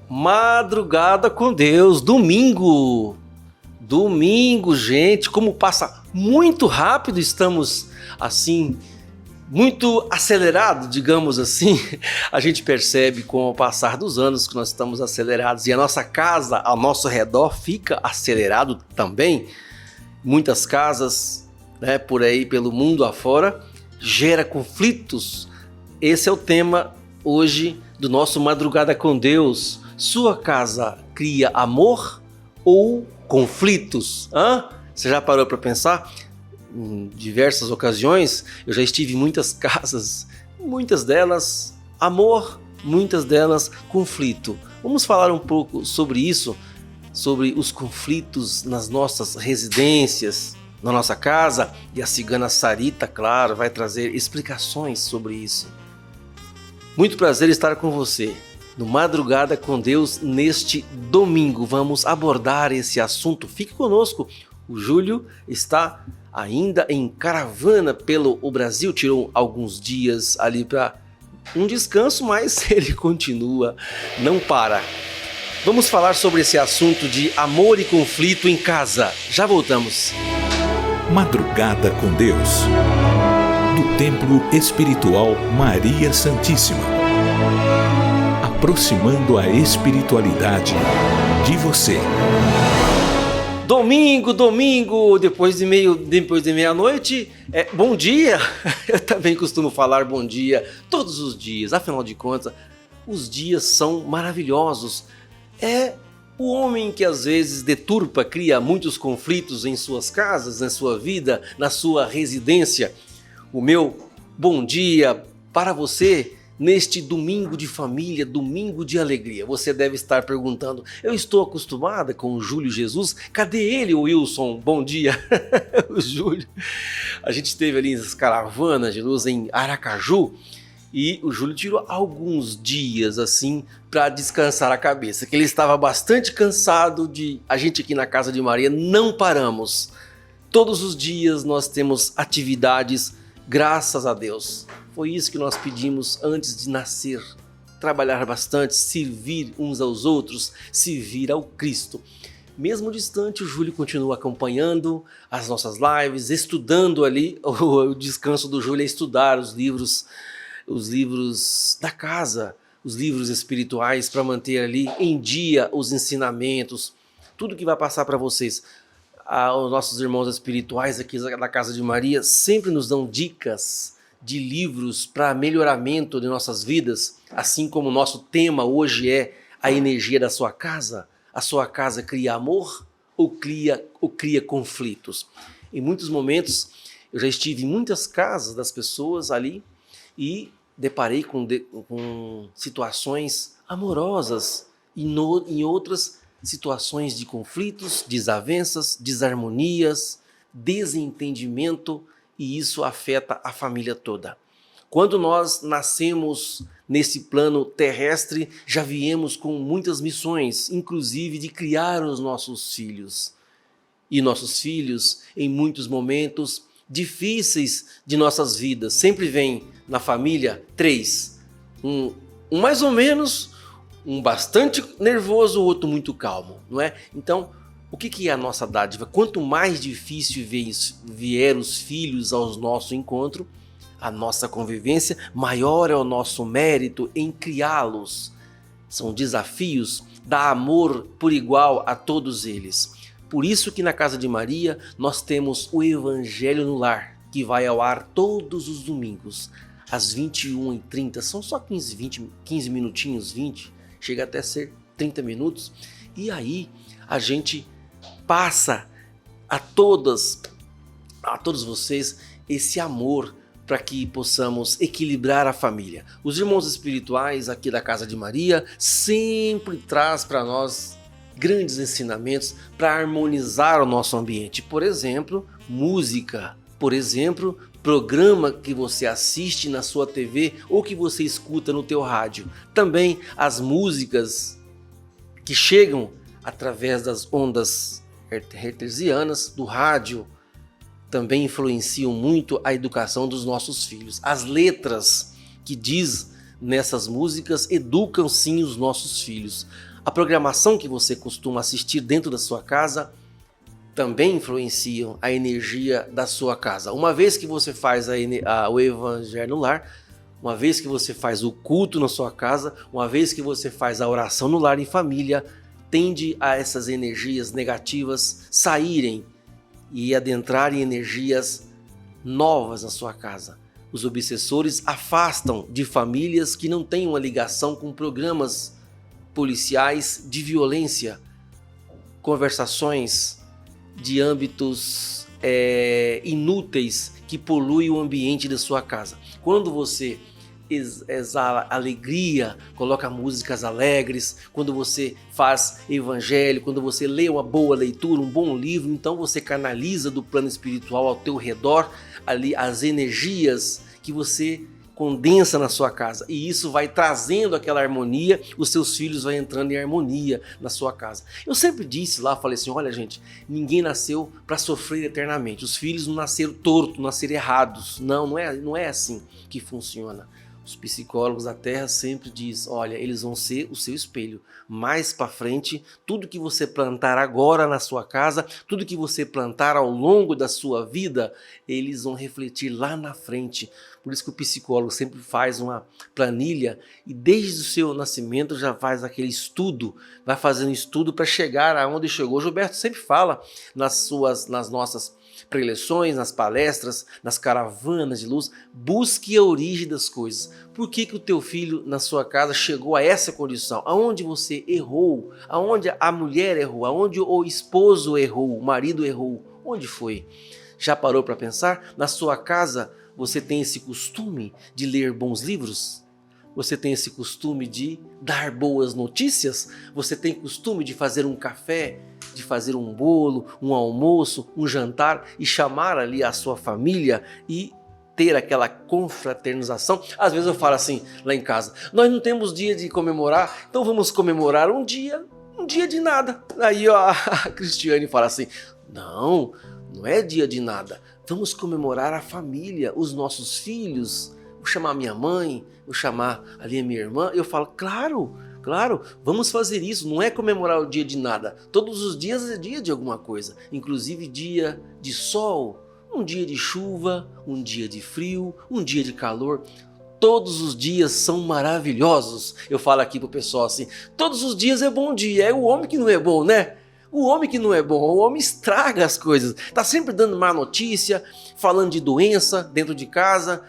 Madrugada com Deus, domingo. Domingo, gente, como passa muito rápido, estamos assim, muito acelerado, digamos assim. A gente percebe com o passar dos anos que nós estamos acelerados e a nossa casa ao nosso redor fica acelerado também. Muitas casas, né, por aí pelo mundo afora, gera conflitos. Esse é o tema hoje do nosso Madrugada com Deus. Sua casa cria amor ou conflitos? Você já parou para pensar? Em diversas ocasiões, eu já estive em muitas casas, muitas delas amor, muitas delas conflito. Vamos falar um pouco sobre isso, sobre os conflitos nas nossas residências, na nossa casa, e a cigana Sarita, claro, vai trazer explicações sobre isso. Muito prazer estar com você no Madrugada com Deus neste domingo. Vamos abordar esse assunto. Fique conosco. O Júlio está ainda em caravana pelo Brasil, tirou alguns dias ali para um descanso, mas ele continua, não para. Vamos falar sobre esse assunto de amor e conflito em casa. Já voltamos. Madrugada com Deus, do Templo Espiritual Maria Santíssima, aproximando a espiritualidade de você. Domingo, depois de meia-noite, bom dia. Eu também costumo falar bom dia todos os dias, afinal de contas, os dias são maravilhosos. É o homem que às vezes deturpa, cria muitos conflitos em suas casas, na sua vida, na sua residência. O meu bom dia para você neste domingo de família, domingo de alegria. Você deve estar perguntando, eu estou acostumada com o Júlio Jesus, cadê ele, Wilson? Bom dia, o Júlio. A gente esteve ali nas caravanas de luz em Aracaju, e o Júlio tirou alguns dias assim para descansar a cabeça, que ele estava bastante cansado de... A gente aqui na Casa de Maria não paramos. Todos os dias nós temos atividades, graças a Deus. Foi isso que nós pedimos antes de nascer. Trabalhar bastante, servir uns aos outros, servir ao Cristo. Mesmo distante, o Júlio continua acompanhando as nossas lives, estudando ali. O descanso do Júlio é estudar os livros da casa, os livros espirituais, para manter ali em dia os ensinamentos, tudo que vai passar para vocês. Os nossos irmãos espirituais aqui da Casa de Maria sempre nos dão dicas de livros para melhoramento de nossas vidas, assim como o nosso tema hoje é a energia da sua casa. A sua casa cria amor ou cria conflitos? Em muitos momentos, eu já estive em muitas casas das pessoas ali e deparei com situações amorosas e em outras situações de conflitos, desavenças, desarmonias, desentendimento, e isso afeta a família toda. Quando nós nascemos nesse plano terrestre, já viemos com muitas missões, inclusive de criar os nossos filhos. E nossos filhos, em muitos momentos difíceis de nossas vidas, sempre vem na família três, um mais ou menos, um bastante nervoso, o outro muito calmo, não é? Então, o que é a nossa dádiva? Quanto mais difícil vier os filhos ao nosso encontro, a nossa convivência, maior é o nosso mérito em criá-los. São desafios, dá amor por igual a todos eles. Por isso que na Casa de Maria nós temos o Evangelho no Lar, que vai ao ar todos os domingos, às 21h30, são só 15 minutinhos, 20, chega até a ser 30 minutos, e aí a gente passa a todos vocês esse amor para que possamos equilibrar a família. Os irmãos espirituais aqui da Casa de Maria sempre traz para nós grandes ensinamentos para harmonizar o nosso ambiente. Por exemplo, música. Por exemplo, programa que você assiste na sua TV ou que você escuta no teu rádio. Também as músicas que chegam através das ondas hertzianas do rádio também influenciam muito a educação dos nossos filhos. As letras que diz nessas músicas educam sim os nossos filhos. a programação que você costuma assistir dentro da sua casa também influenciam a energia da sua casa. Uma vez que você faz o evangelho no lar, uma vez que você faz o culto na sua casa, uma vez que você faz a oração no lar em família, tende a essas energias negativas saírem e adentrarem energias novas na sua casa. Os obsessores afastam de famílias que não têm uma ligação com programas policiais de violência, conversações de âmbitos inúteis que poluem o ambiente da sua casa. Quando você exala alegria, coloca músicas alegres, quando você faz evangelho, quando você lê uma boa leitura, um bom livro, então você canaliza do plano espiritual ao teu redor ali as energias que você condensa na sua casa, e isso vai trazendo aquela harmonia, os seus filhos vão entrando em harmonia na sua casa. Eu sempre disse lá, falei assim, olha gente, ninguém nasceu para sofrer eternamente, os filhos não nasceram tortos, não nasceram errados, não é assim que funciona. Os psicólogos da Terra sempre dizem, olha, eles vão ser o seu espelho. Mais para frente, tudo que você plantar agora na sua casa, tudo que você plantar ao longo da sua vida, eles vão refletir lá na frente. Por isso que o psicólogo sempre faz uma planilha e desde o seu nascimento já faz aquele estudo, vai fazendo estudo para chegar aonde chegou. O Gilberto sempre fala nas nossas preleções, nas palestras, nas caravanas de luz, busque a origem das coisas. Por que o teu filho na sua casa chegou a essa condição? Aonde você errou? Aonde a mulher errou? Aonde o esposo errou? O marido errou? Onde foi? Já parou para pensar? Na sua casa você tem esse costume de ler bons livros? Você tem esse costume de dar boas notícias? Você tem costume de fazer um café, de fazer um bolo, um almoço, um jantar e chamar ali a sua família e ter aquela confraternização? Às vezes eu falo assim lá em casa, nós não temos dia de comemorar, então vamos comemorar um dia de nada. Aí ó, a Cristiane fala assim, não é dia de nada, vamos comemorar a família, os nossos filhos. Vou chamar minha mãe, vou chamar ali a minha irmã. Eu falo, claro, vamos fazer isso. Não é comemorar o dia de nada. Todos os dias é dia de alguma coisa. Inclusive dia de sol, um dia de chuva, um dia de frio, um dia de calor. Todos os dias são maravilhosos. Eu falo aqui pro pessoal assim, todos os dias é bom dia. É o homem que não é bom, né? O homem que não é bom, o homem estraga as coisas. Tá sempre dando má notícia, falando de doença dentro de casa,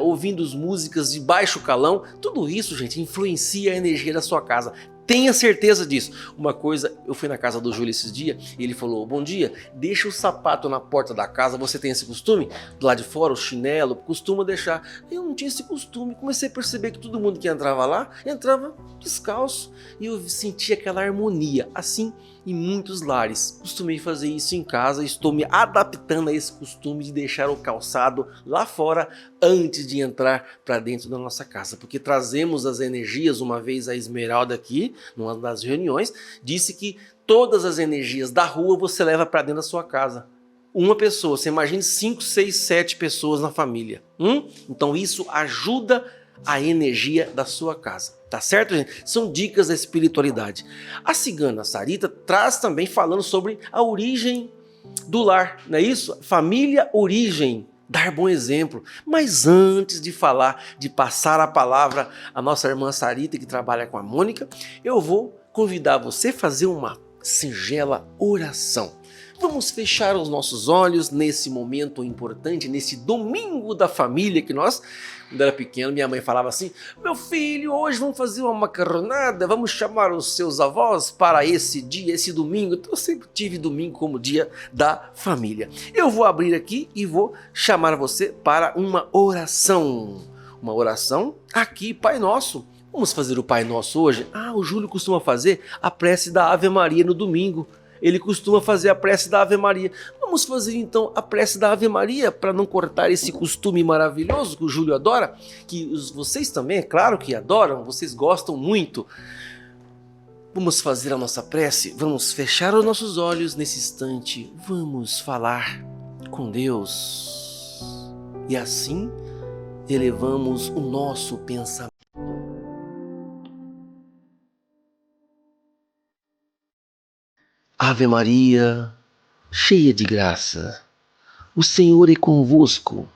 ouvindo as músicas de baixo calão. Tudo isso, gente, influencia a energia da sua casa. Tenha certeza disso. Uma coisa, eu fui na casa do Júlio esses dias e ele falou, bom dia, deixa o sapato na porta da casa, você tem esse costume? Do lado de fora, o chinelo, costuma deixar. Eu não tinha esse costume, comecei a perceber que todo mundo que entrava lá, entrava descalço. E eu senti aquela harmonia, assim em muitos lares. Costumei fazer isso em casa, estou me adaptando a esse costume de deixar o calçado lá fora antes de entrar para dentro da nossa casa, porque trazemos as energias. Uma vez a Esmeralda aqui, numa das reuniões, disse que todas as energias da rua você leva para dentro da sua casa. Uma pessoa, você imagine 5, 6, 7 pessoas na família. Então isso ajuda a energia da sua casa. Tá certo, gente? São dicas da espiritualidade. A cigana Sarita traz também falando sobre a origem do lar, não é isso? Família, origem, dar bom exemplo. Mas antes de falar, de passar a palavra à nossa irmã Sarita, que trabalha com a Mônica, eu vou convidar você a fazer uma singela oração. Vamos fechar os nossos olhos nesse momento importante, nesse domingo da família que nós, quando era pequeno, minha mãe falava assim, meu filho, hoje vamos fazer uma macarronada, vamos chamar os seus avós para esse dia, esse domingo. Então eu sempre tive domingo como dia da família. Eu vou abrir aqui e vou chamar você para uma oração. Uma oração aqui, Pai Nosso. Vamos fazer o Pai Nosso hoje? O Júlio costuma fazer a prece da Ave Maria no domingo. Ele costuma fazer a prece da Ave Maria. Vamos fazer então a prece da Ave Maria para não cortar esse costume maravilhoso que o Júlio adora, que vocês também, é claro que adoram, vocês gostam muito. Vamos fazer a nossa prece, vamos fechar os nossos olhos nesse instante, vamos falar com Deus. E assim elevamos o nosso pensamento. Ave Maria, cheia de graça, o Senhor é convosco.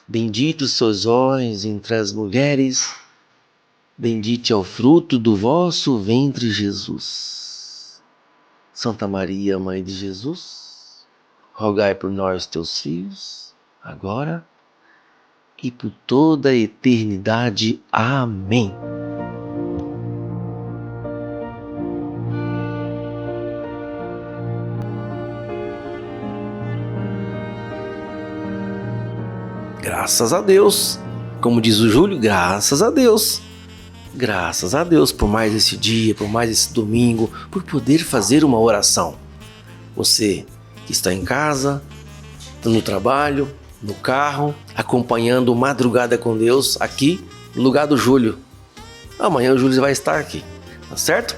Benditos sois vós entre as mulheres, bendito é o fruto do vosso ventre, Jesus. Santa Maria, Mãe de Jesus, rogai por nós, teus filhos, agora e por toda a eternidade. Amém. Graças a Deus, como diz o Júlio, graças a Deus. Graças a Deus por mais esse dia, por mais esse domingo, por poder fazer uma oração. Você que está em casa, no trabalho, no carro, acompanhando Madrugada com Deus aqui no lugar do Júlio. Amanhã o Júlio vai estar aqui, tá certo?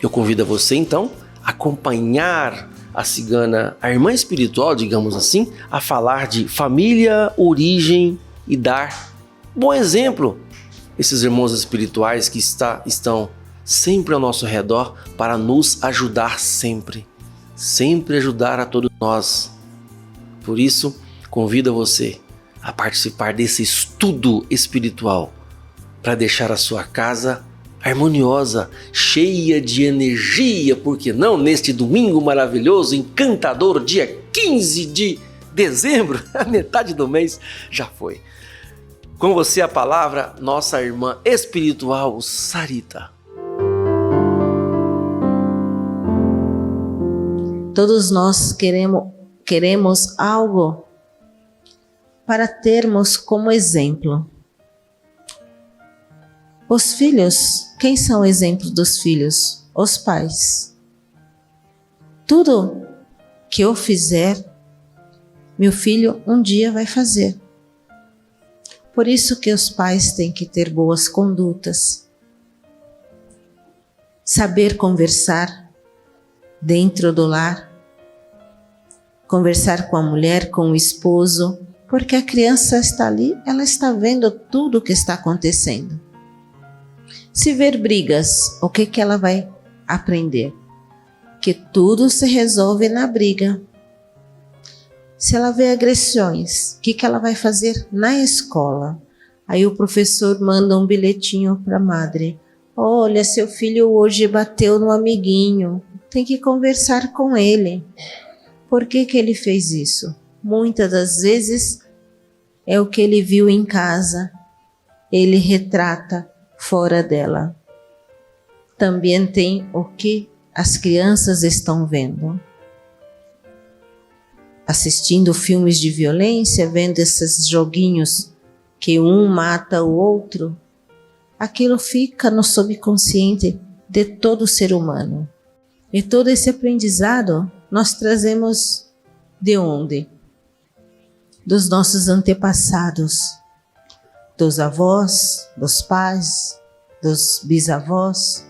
Eu convido a você então a acompanhar a cigana, a irmã espiritual, digamos assim, a falar de família, origem e dar bom exemplo. Esses irmãos espirituais que estão sempre ao nosso redor para nos ajudar sempre ajudar a todos nós. Por isso, convido você a participar desse estudo espiritual para deixar a sua casa harmoniosa, cheia de energia, porque não neste domingo maravilhoso, encantador, dia 15 de dezembro, a metade do mês já foi. Com você a palavra, nossa irmã espiritual, Sarita. Todos nós queremos algo para termos como exemplo. Os filhos, quem são o exemplo dos filhos? Os pais. Tudo que eu fizer, meu filho um dia vai fazer. Por isso que os pais têm que ter boas condutas, saber conversar dentro do lar, conversar com a mulher, com o esposo, porque a criança está ali, ela está vendo tudo o que está acontecendo. Se ver brigas, o que ela vai aprender? Que tudo se resolve na briga. Se ela vê agressões, o que ela vai fazer na escola? Aí o professor manda um bilhetinho para a madre. Olha, seu filho hoje bateu no amiguinho. Tem que conversar com ele. Por que ele fez isso? Muitas das vezes é o que ele viu em casa. Ele retrata fora dela. Também tem o que as crianças estão vendo. Assistindo filmes de violência, vendo esses joguinhos que um mata o outro, aquilo fica no subconsciente de todo ser humano. E todo esse aprendizado nós trazemos de onde? Dos nossos antepassados, dos avós, dos pais, dos bisavós.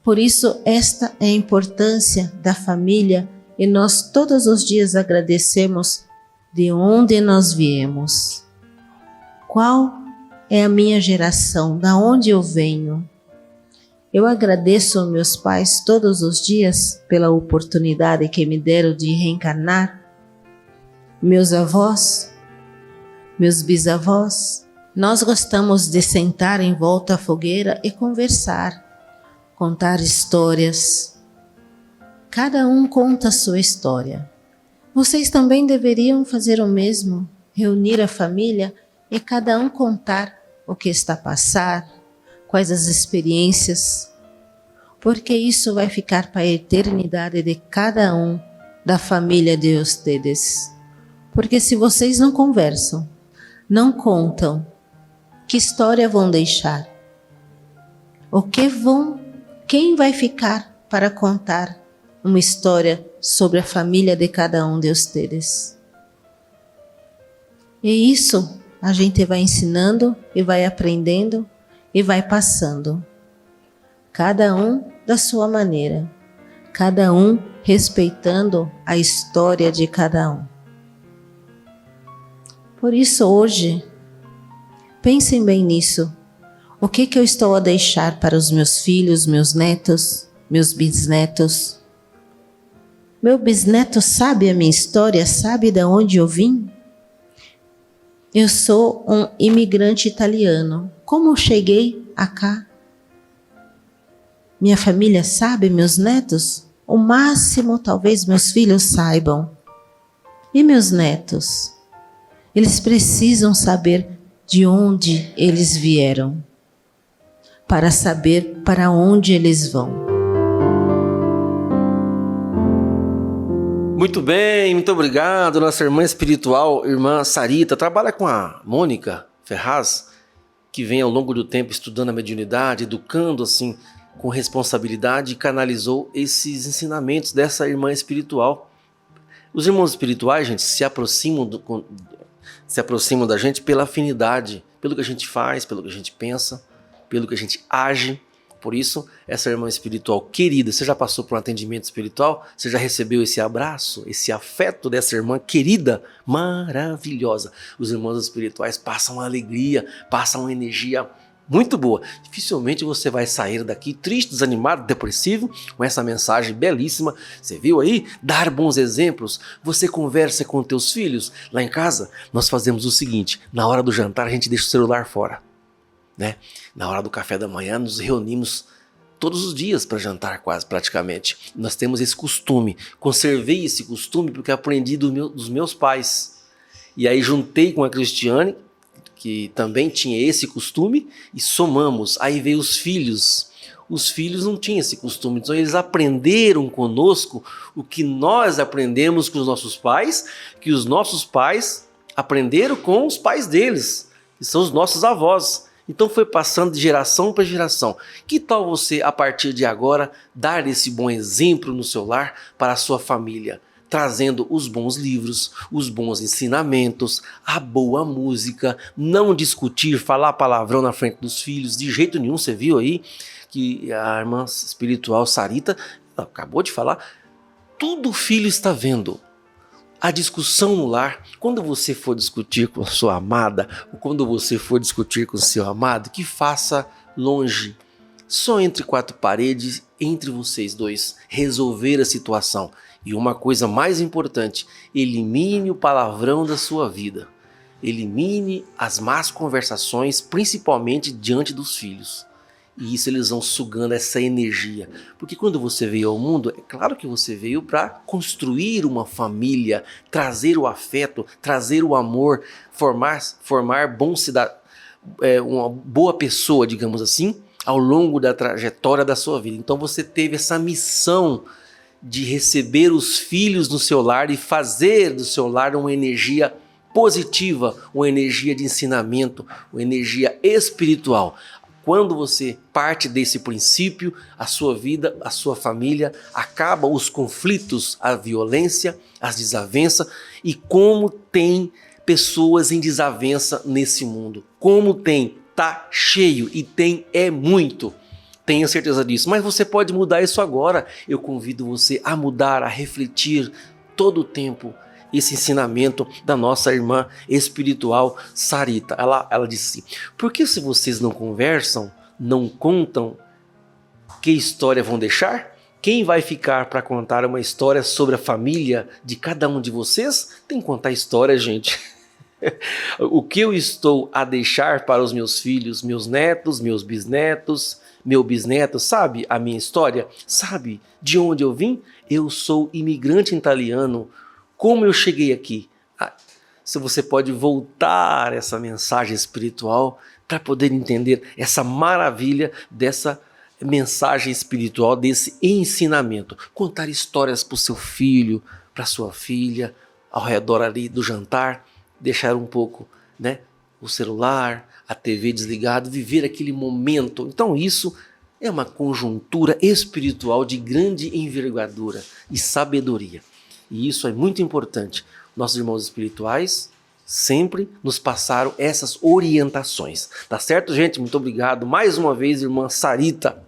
Por isso, esta é a importância da família. E nós todos os dias agradecemos de onde nós viemos. Qual é a minha geração? Da onde eu venho? Eu agradeço aos meus pais todos os dias pela oportunidade que me deram de reencarnar. Meus avós, meus bisavós. Nós gostamos de sentar em volta à fogueira e conversar, contar histórias. Cada um conta a sua história. Vocês também deveriam fazer o mesmo, reunir a família e cada um contar o que está a passar, quais as experiências, porque isso vai ficar para a eternidade de cada um da família de vocês. Porque se vocês não conversam, não contam, que história vão deixar? Quem vai ficar para contar uma história sobre a família de cada um de vocês? E isso a gente vai ensinando e vai aprendendo e vai passando. Cada um da sua maneira. Cada um respeitando a história de cada um. Por isso hoje, pensem bem nisso. O que eu estou a deixar para os meus filhos, meus netos, meus bisnetos. Meu bisneto sabe a minha história, sabe de onde eu vim? Eu sou um imigrante italiano. Como eu cheguei acá? Minha família sabe, meus netos? O máximo, talvez meus filhos saibam. E meus netos? Eles precisam saber de onde eles vieram, para saber para onde eles vão. Muito bem, muito obrigado, nossa irmã espiritual, irmã Sarita. Trabalha com a Mônica Ferraz, que vem ao longo do tempo estudando a mediunidade, educando assim com responsabilidade, e canalizou esses ensinamentos dessa irmã espiritual. Os irmãos espirituais, gente, se aproximam da gente pela afinidade, pelo que a gente faz, pelo que a gente pensa, pelo que a gente age. Por isso, essa irmã espiritual querida, você já passou por um atendimento espiritual? Você já recebeu esse abraço, esse afeto dessa irmã querida, maravilhosa? Os irmãos espirituais passam uma alegria, passam uma energia muito boa. Dificilmente você vai sair daqui triste, desanimado, depressivo, com essa mensagem belíssima. Você viu aí? Dar bons exemplos. Você conversa com teus filhos. Lá em casa, nós fazemos o seguinte: na hora do jantar, a gente deixa o celular fora, né? Na hora do café da manhã, nos reunimos todos os dias para jantar, quase praticamente. Nós temos esse costume. Conservei esse costume porque aprendi dos meus pais. E aí juntei com a Cristiane, que também tinha esse costume, e somamos. Aí veio os filhos. Os filhos não tinham esse costume, então eles aprenderam conosco o que nós aprendemos com os nossos pais, que os nossos pais aprenderam com os pais deles, que são os nossos avós. Então foi passando de geração para geração. Que tal você, a partir de agora, dar esse bom exemplo no seu lar para a sua família? Trazendo os bons livros, os bons ensinamentos, a boa música, não discutir, falar palavrão na frente dos filhos, de jeito nenhum. Você viu aí que a irmã espiritual Sarita acabou de falar, tudo o filho está vendo. A discussão no lar, quando você for discutir com a sua amada, ou quando você for discutir com o seu amado, que faça longe, só entre quatro paredes, entre vocês dois, resolver a situação. E uma coisa mais importante, elimine o palavrão da sua vida. Elimine as más conversações, principalmente diante dos filhos. E isso eles vão sugando essa energia. Porque quando você veio ao mundo, é claro que você veio para construir uma família, trazer o afeto, trazer o amor, formar bom cidadão, uma boa pessoa, digamos assim, ao longo da trajetória da sua vida. Então você teve essa missão de receber os filhos no seu lar e fazer do seu lar uma energia positiva, uma energia de ensinamento, uma energia espiritual. Quando você parte desse princípio, a sua vida, a sua família, acaba os conflitos, a violência, as desavenças. E como tem pessoas em desavença nesse mundo. Como tem, tá cheio, e tem é muito. Tenha certeza disso, mas você pode mudar isso agora. Eu convido você a mudar, a refletir todo o tempo esse ensinamento da nossa irmã espiritual Sarita. Ela disse assim: por que se vocês não conversam, não contam, que história vão deixar? Quem vai ficar para contar uma história sobre a família de cada um de vocês? Tem que contar história, gente. O que eu estou a deixar para os meus filhos, meus netos, meus bisnetos, meu bisneto, sabe a minha história? Sabe de onde eu vim? Eu sou imigrante italiano. Como eu cheguei aqui? Se você pode voltar essa mensagem espiritual para poder entender essa maravilha dessa mensagem espiritual, desse ensinamento. Contar histórias para o seu filho, para sua filha, ao redor ali do jantar, deixar um pouco, né, o celular, a TV desligado, viver aquele momento. Então isso é uma conjuntura espiritual de grande envergadura e sabedoria. E isso é muito importante. Nossos irmãos espirituais sempre nos passaram essas orientações. Tá certo, gente? Muito obrigado. Mais uma vez, irmã Sarita,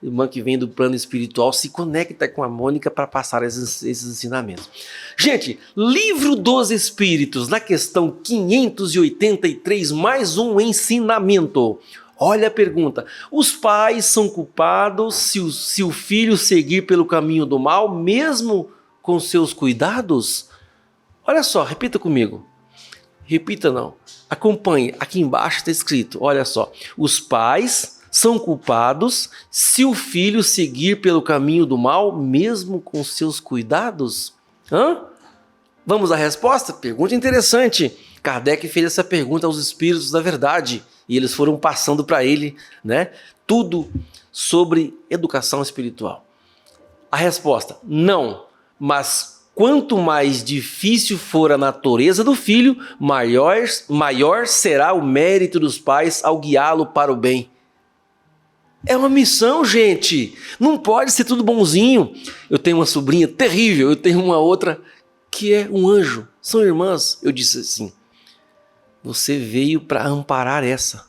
irmã que vem do plano espiritual, se conecta com a Mônica para passar esses ensinamentos. Gente, Livro dos Espíritos, na questão 583, mais um ensinamento. Olha a pergunta. Os pais são culpados se o filho seguir pelo caminho do mal, mesmo com seus cuidados? Olha só, repita comigo. Repita não. Acompanhe. Aqui embaixo está escrito. Olha só. Os pais são culpados se o filho seguir pelo caminho do mal, mesmo com seus cuidados? Vamos à resposta? Pergunta interessante. Kardec fez essa pergunta aos espíritos da verdade e eles foram passando para ele, né, tudo sobre educação espiritual. A resposta: não, mas quanto mais difícil for a natureza do filho, maior será o mérito dos pais ao guiá-lo para o bem. É uma missão, gente. Não pode ser tudo bonzinho. Eu tenho uma sobrinha terrível, eu tenho uma outra que é um anjo. São irmãs. Eu disse assim: você veio para amparar essa.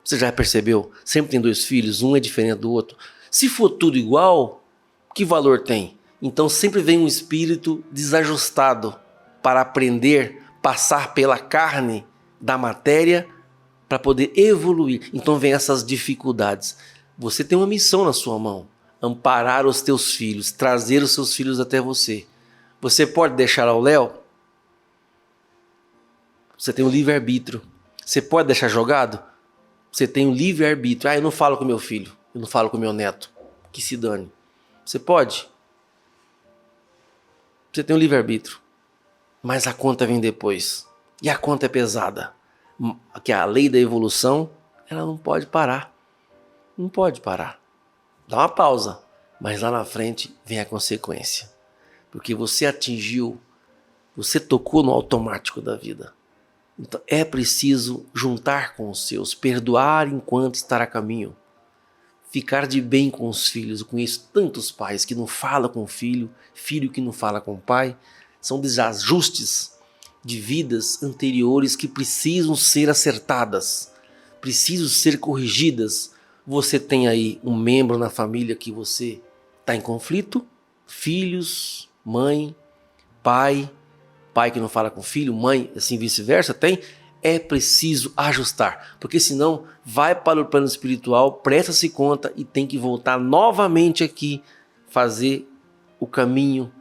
Você já percebeu? Sempre tem dois filhos, um é diferente do outro. Se for tudo igual, que valor tem? Então sempre vem um espírito desajustado para aprender, passar pela carne da matéria para poder evoluir. Então vem essas dificuldades. Você tem uma missão na sua mão: amparar os teus filhos, trazer os seus filhos até você. Você pode deixar ao léu? Você tem um livre-arbítrio. Você pode deixar jogado? Você tem um livre-arbítrio. Eu não falo com meu filho, eu não falo com meu neto. Que se dane. Você pode? Você tem um livre-arbítrio. Mas a conta vem depois. E a conta é pesada. Que a lei da evolução, ela não pode parar. Não pode parar. Dá uma pausa. Mas lá na frente vem a consequência. Porque você atingiu, você tocou no automático da vida. Então é preciso juntar com os seus, perdoar enquanto estar a caminho, ficar de bem com os filhos. Eu conheço tantos pais que não falam com o filho, filho que não fala com o pai. São desajustes de vidas anteriores que precisam ser acertadas, precisam ser corrigidas. Você tem aí um membro na família que você está em conflito, filhos, mãe, pai que não fala com filho, mãe, assim vice-versa, tem. É preciso ajustar, porque senão vai para o plano espiritual, presta-se conta e tem que voltar novamente aqui, fazer o caminho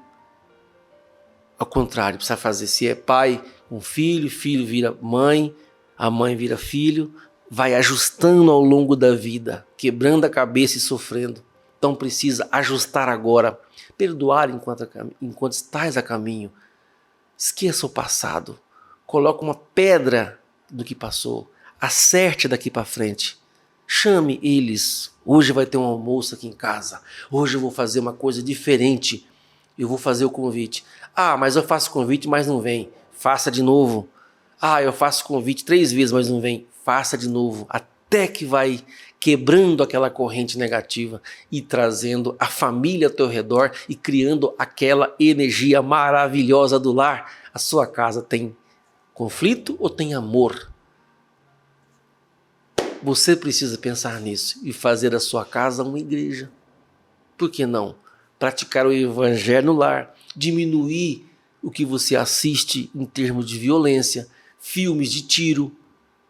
ao contrário. Precisa fazer, se é pai com filho, filho vira mãe, a mãe vira filho, vai ajustando ao longo da vida, quebrando a cabeça e sofrendo. Então precisa ajustar agora, perdoar enquanto estás a caminho. Esqueça o passado, coloque uma pedra do que passou, acerte daqui para frente, chame eles. Hoje vai ter um almoço aqui em casa, hoje eu vou fazer uma coisa diferente, eu vou fazer o convite. Mas eu faço convite, mas não vem, faça de novo. Eu faço convite 3 vezes, mas não vem, faça de novo, até que vai quebrando aquela corrente negativa e trazendo a família ao teu redor e criando aquela energia maravilhosa do lar. A sua casa tem conflito ou tem amor? Você precisa pensar nisso e fazer da sua casa uma igreja. Por que não? Praticar o evangelho no lar, diminuir o que você assiste em termos de violência, filmes de tiro,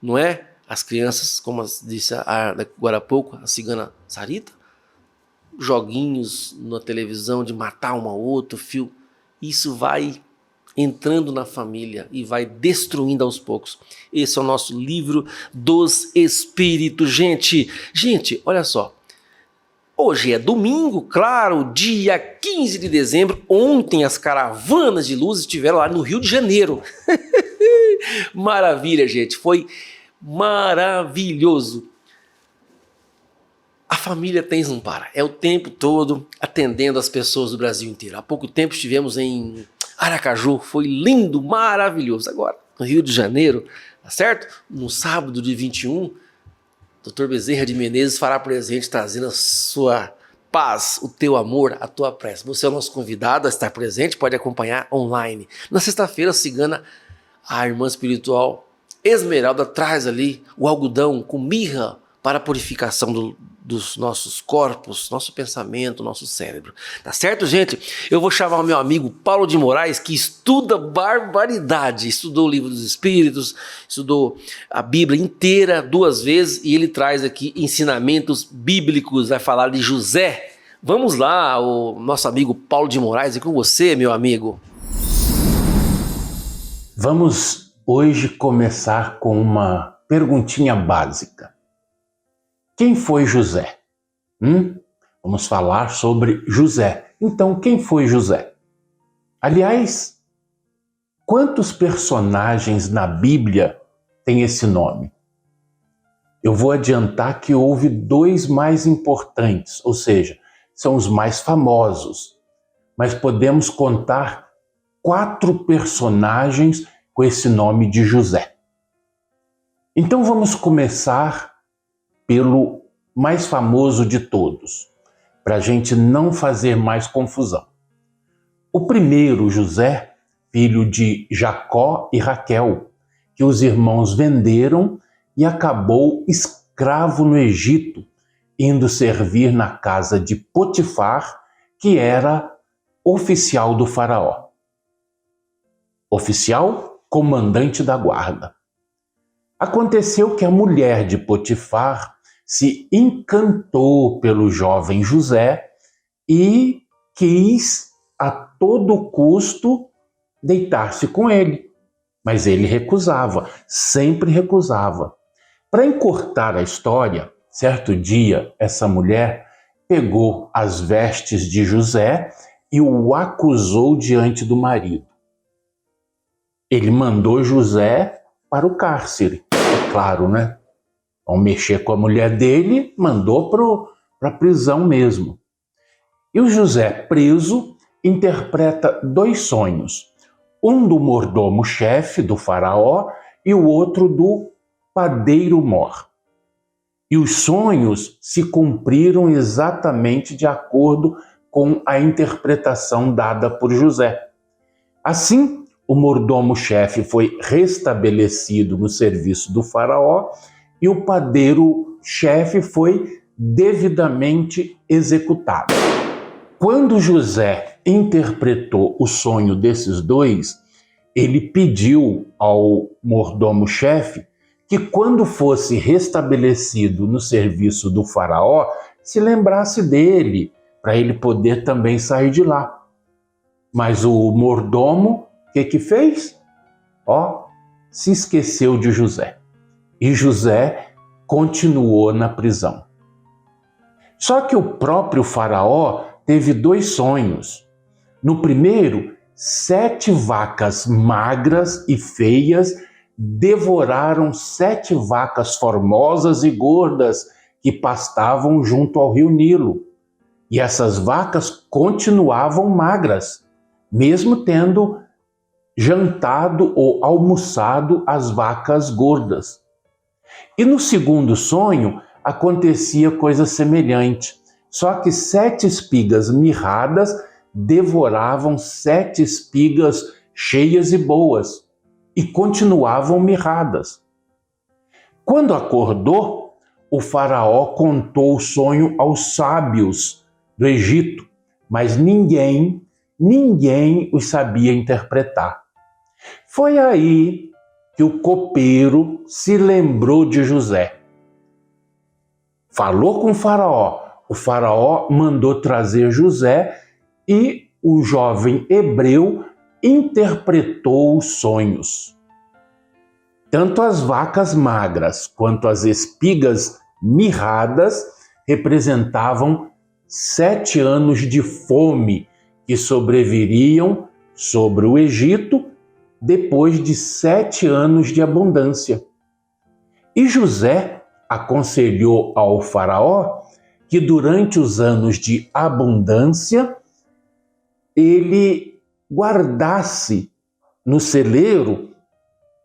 não é? As crianças, como disse agora há pouco, a cigana Sarita, joguinhos na televisão de matar um ao outro, filme. Isso vai entrando na família e vai destruindo aos poucos. Esse é o nosso livro dos Espíritos. Gente, olha só. Hoje é domingo, claro, dia 15 de dezembro. Ontem as caravanas de luz estiveram lá no Rio de Janeiro. Maravilha, gente. Foi maravilhoso. A família Tens não para. É o tempo todo atendendo as pessoas do Brasil inteiro. Há pouco tempo estivemos em Aracaju. Foi lindo, maravilhoso. Agora, no Rio de Janeiro, tá certo? No sábado de 21, Dr. Bezerra de Menezes fará presente trazendo a sua paz, o teu amor, a tua prece. Você é o nosso convidado a estar presente, pode acompanhar online. Na sexta-feira, a cigana, a irmã espiritual Esmeralda, traz ali o algodão com mirra para a purificação dos nossos corpos, nosso pensamento, nosso cérebro. Tá certo, gente? Eu vou chamar o meu amigo Paulo de Moraes, que estuda barbaridade, estudou o Livro dos Espíritos, estudou a Bíblia inteira 2 vezes, e ele traz aqui ensinamentos bíblicos, vai falar de José. Vamos lá, o nosso amigo Paulo de Moraes, é com você, meu amigo. Vamos hoje começar com uma perguntinha básica. Quem foi José? Vamos falar sobre José. Então, quem foi José? Aliás, quantos personagens na Bíblia têm esse nome? Eu vou adiantar que houve 2 mais importantes, ou seja, são os mais famosos. Mas podemos contar 4 personagens com esse nome de José. Então vamos começar pelo mais famoso de todos, para a gente não fazer mais confusão. O primeiro, José, filho de Jacó e Raquel, que os irmãos venderam e acabou escravo no Egito, indo servir na casa de Potifar, que era oficial do faraó. Oficial, comandante da guarda. Aconteceu que a mulher de Potifar se encantou pelo jovem José e quis a todo custo deitar-se com ele. Mas ele recusava, sempre recusava. Para encurtar a história, certo dia essa mulher pegou as vestes de José e o acusou diante do marido. Ele mandou José para o cárcere. É claro, né? Ao mexer com a mulher dele, mandou para a prisão mesmo. E o José, preso, interpreta 2 sonhos. Um do mordomo-chefe do faraó e o outro do padeiro-mor. E os sonhos se cumpriram exatamente de acordo com a interpretação dada por José. Assim, o mordomo-chefe foi restabelecido no serviço do faraó e o padeiro-chefe foi devidamente executado. Quando José interpretou o sonho desses 2, ele pediu ao mordomo-chefe que quando fosse restabelecido no serviço do faraó, se lembrasse dele, para ele poder também sair de lá. Mas o mordomo, o que fez? Se esqueceu de José. E José continuou na prisão. Só que o próprio faraó teve 2 sonhos. No primeiro, 7 vacas magras e feias devoraram 7 vacas formosas e gordas que pastavam junto ao rio Nilo. E essas vacas continuavam magras, mesmo tendo jantado ou almoçado as vacas gordas. E no segundo sonho acontecia coisa semelhante, só que 7 espigas mirradas devoravam 7 espigas cheias e boas, e continuavam mirradas. Quando acordou, o faraó contou o sonho aos sábios do Egito, mas ninguém os sabia interpretar. Foi aí que o copeiro se lembrou de José. Falou com o faraó mandou trazer José e o jovem hebreu interpretou os sonhos. Tanto as vacas magras quanto as espigas mirradas representavam 7 anos de fome que sobreviriam sobre o Egito depois de 7 anos de abundância. E José aconselhou ao faraó que durante os anos de abundância ele guardasse no celeiro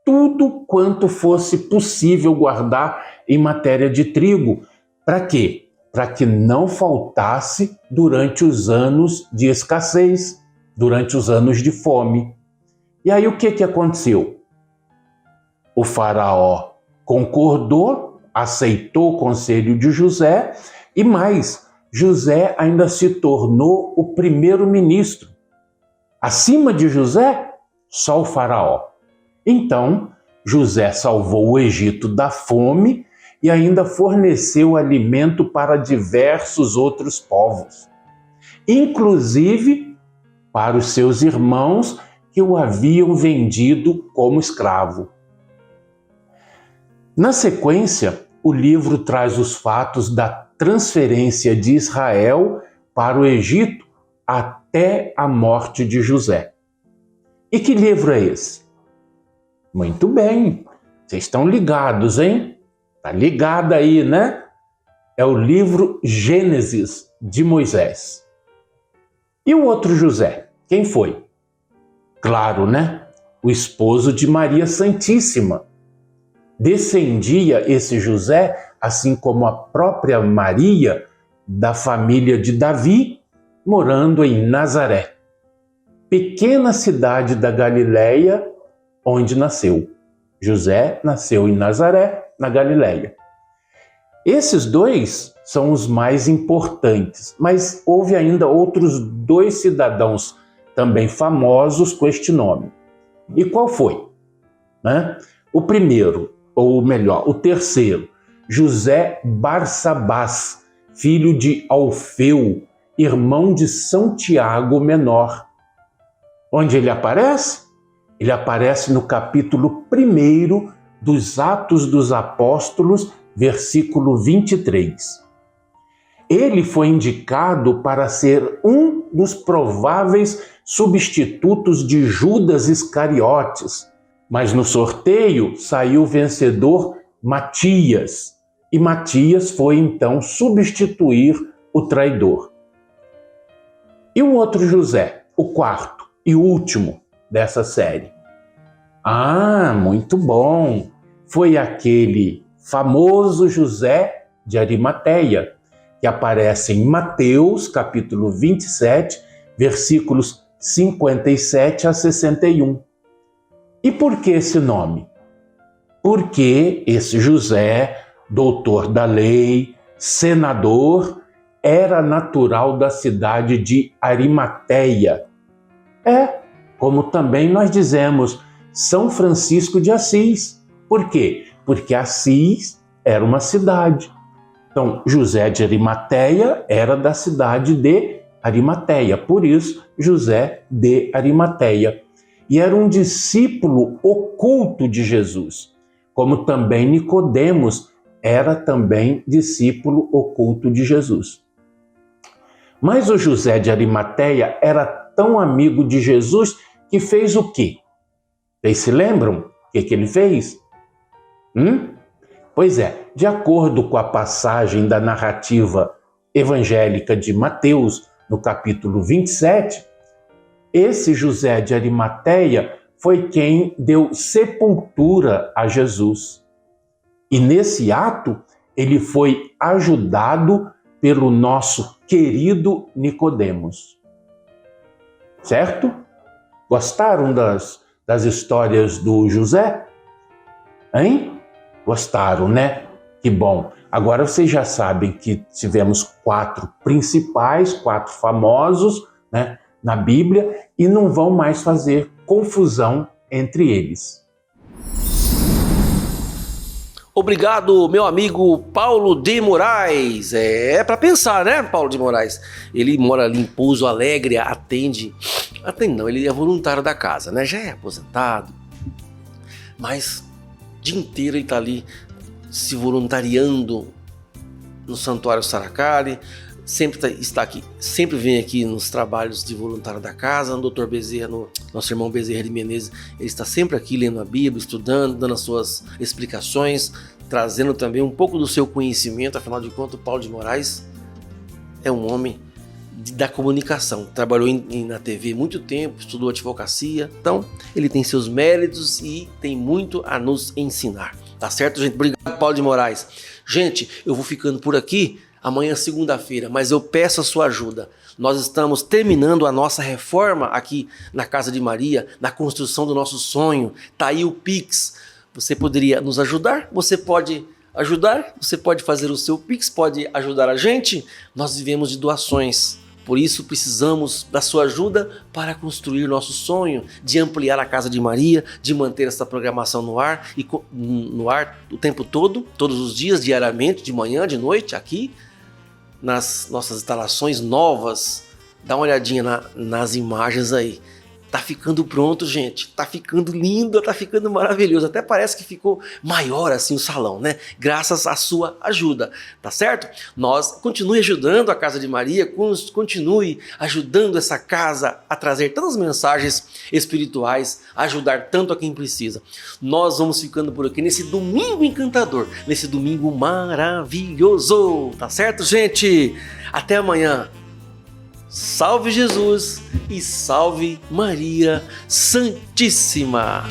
tudo quanto fosse possível guardar em matéria de trigo. Para quê? Para que não faltasse durante os anos de escassez, durante os anos de fome. E aí o que aconteceu? O faraó concordou aceitou o conselho de José e mais, José ainda se tornou o primeiro-ministro. Acima de José, só o faraó. Então, José salvou o Egito da fome e ainda forneceu alimento para diversos outros povos, inclusive para os seus irmãos que o haviam vendido como escravo. Na sequência, o livro traz os fatos da transferência de Israel para o Egito até a morte de José. E que livro é esse? Muito bem, vocês estão ligados, hein? Tá ligado aí, né? É o livro Gênesis de Moisés. E o outro José, quem foi? Claro, né? O esposo de Maria Santíssima. Descendia esse José, assim como a própria Maria, da família de Davi, morando em Nazaré, pequena cidade da Galileia, onde nasceu. José nasceu em Nazaré, na Galileia. Esses dois são os mais importantes, mas houve ainda outros 2 cidadãos também famosos com este nome. E qual foi? O primeiro, ou melhor, o terceiro, José Barsabás, filho de Alfeu, irmão de São Tiago Menor. Onde ele aparece? Ele aparece no capítulo 1 dos Atos dos Apóstolos, versículo 23. Ele foi indicado para ser um dos prováveis substitutos de Judas Iscariotes, mas no sorteio saiu o vencedor Matias, e Matias foi então substituir o traidor. E o outro José, o quarto e último dessa série? Muito bom! Foi aquele famoso José de Arimateia, que aparece em Mateus, capítulo 27, versículos 57 a 61. E por que esse nome? Porque esse José, doutor da lei, senador, era natural da cidade de Arimateia. Como também nós dizemos, São Francisco de Assis. Por quê? Porque Assis era uma cidade. Então, José de Arimateia era da cidade de Arimateia, por isso, José de Arimateia. E era um discípulo oculto de Jesus, como também Nicodemos era também discípulo oculto de Jesus. Mas o José de Arimateia era tão amigo de Jesus que fez o quê? Vocês se lembram o que ele fez? Pois é, de acordo com a passagem da narrativa evangélica de Mateus, no capítulo 27, esse José de Arimateia foi quem deu sepultura a Jesus. E nesse ato, ele foi ajudado pelo nosso querido Nicodemos. Certo? Gostaram das histórias do José? Hein? Gostaram, né? Que bom. Agora vocês já sabem que tivemos 4 principais, 4 famosos, né, na Bíblia, e não vão mais fazer confusão entre eles. Obrigado, meu amigo Paulo de Moraes. É para pensar, né, Paulo de Moraes? Ele mora ali em Pouso Alegre, atende não, ele é voluntário da casa, né? Já é aposentado, mas o dia inteiro ele está ali se voluntariando no Santuário Saracari, sempre está aqui, sempre vem aqui nos trabalhos de voluntário da casa. O Dr. Bezerra, nosso irmão Bezerra de Menezes, ele está sempre aqui lendo a Bíblia, estudando, dando as suas explicações, trazendo também um pouco do seu conhecimento. Afinal de contas, o Paulo de Moraes é um homem da comunicação, trabalhou na TV muito tempo, estudou advocacia, então ele tem seus méritos e tem muito a nos ensinar. Tá certo, gente? Obrigado, Paulo de Moraes. Gente, eu vou ficando por aqui. Amanhã é segunda-feira, mas eu peço a sua ajuda. Nós estamos terminando a nossa reforma aqui na Casa de Maria, na construção do nosso sonho. Tá aí o Pix. Você poderia nos ajudar? Você pode ajudar, você pode fazer o seu Pix, pode ajudar a gente. Nós vivemos de doações. Por isso precisamos da sua ajuda para construir nosso sonho de ampliar a Casa de Maria, de manter essa programação no ar o tempo todo, todos os dias, diariamente, de manhã, de noite, aqui nas nossas instalações novas. Dá uma olhadinha nas imagens aí. Tá ficando pronto, gente. Tá ficando lindo, tá ficando maravilhoso. Até parece que ficou maior assim o salão, né? Graças à sua ajuda, tá certo? Continue ajudando a Casa de Maria, continue ajudando essa casa a trazer tantas mensagens espirituais, a ajudar tanto a quem precisa. Nós vamos ficando por aqui nesse domingo encantador, nesse domingo maravilhoso, tá certo, gente? Até amanhã. Salve Jesus e salve Maria Santíssima!